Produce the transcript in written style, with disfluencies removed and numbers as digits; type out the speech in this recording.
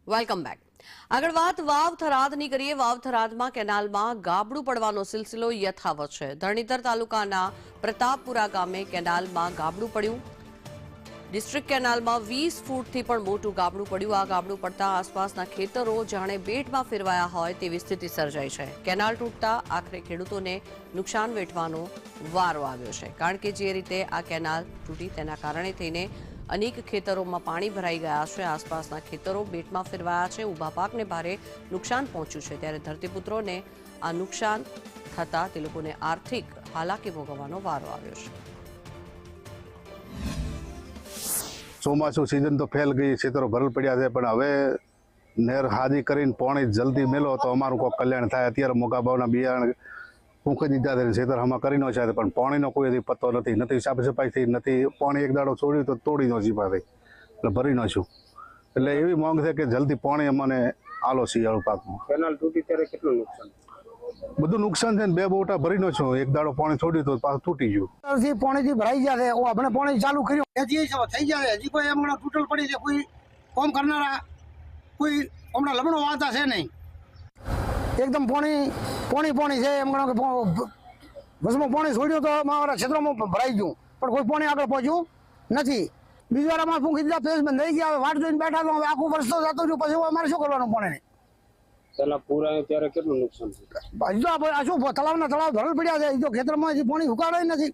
Welcome back. આગળ વાત વાવ થરાદની કરીએ. વાવ થરાદમાં કેનાલમાં ગાબડું પડવાનો સિલસિલો યથાવત છે. ધરણીધર તાલુકાના પ્રતાપપુરા ગામે કેનાલમાં ગાબડું પડ્યું. ડિસ્ટ્રિક્ટ કેનાલમાં 20 ફૂટથી પણ મોટું ગાબડું પડ્યું. આ ગાબડું પડતા આસપાસના ખેતરો જાણે બેટમાં ફેરવાયા હોય તેવી સ્થિતિ સર્જાઈ છે. કેનાલ તૂટતા આખરે ખેડૂતોને નુકસાન વેઠવાનો વારો આવ્યો છે, કારણ કે જે રીતે આ કેનાલ તૂટી તેના કારણે થઈને અનેક ખેતરોમાં પાણી ભરાઈ ગયા છે. આસપાસના ખેતરો બેટમાં ફેરવાયા છે. ઊભા પાકને ભારે નુકસાન પહોંચ્યું છે, ત્યારે ધરતીપુત્રોને આ નુકસાન થતાં તે લોકોને આર્થિક હાલાકી ભોગવવાનો વારો આવ્યો છે. ચોમાસું સિઝન તો ફેલ ગઈ, ખેતરો ભરલ પડ્યા છે, પણ હવે નેર હાજી કરીને પાણી જલ્દી મેલો તો અમારું કોઈ કલ્યાણ થાય. અત્યારે મોટા ભાવના બિયારણ ફૂંકી દીધા છે, ખેતર આમાં કરી ન છે, પણ પાણીનો કોઈ હજી પત્તો નથી સાફ સફાઈ થઈ નથી. પાણી એક દાડો છોડ્યું તો તોડી ન જીપા થઈ, એટલે ભરી ન છું. એટલે એવી માંગ છે કે જલ્દી પાણી અમને આલો શિયાળુ પાકમાં. કેનાલ તૂટી ત્યારે કેટલું નુકસાન? બધું નુકસાન છે ને, 2 બોટા ભરી ન છું. એક દાડો પાણી છોડ્યું તો પાછું તૂટી ગયું. પાણીથી ભરાઈ ગયા છે. આપણે પાણી ચાલુ કર્યું હજી થઈ જાય. હજી કોઈ હમણાં તૂટલ પડી છે, કોઈ કોમ કરનારા કોઈ હમણાં લબણો વાતા છે નહીં. એકદમ પાણી છે. એમ ગણો કે બસમાં પાણી છોડ્યું તો અમારા ક્ષેત્રોમાં ભરાઈ ગયું, પણ કોઈ પાણી આગળ પહોંચ્યું નથી. બીજી વાર અમારે ફૂંકી દીધા, ફેસ બંધ થઈ ગયા. વાટ જોઈને બેઠા તો આખું વર્ષ તો જતો રહ્યું, પછી અમારે શું કરવાનું પાણી? પેલા પૂરા ત્યારે કેટલું નુકસાન થયું? હજુ તો આ શું તળાવના તળાવ ભરલ પડ્યા છે, હજુ ખેતરમાં હજી પાણી ઉકાળાય નથી.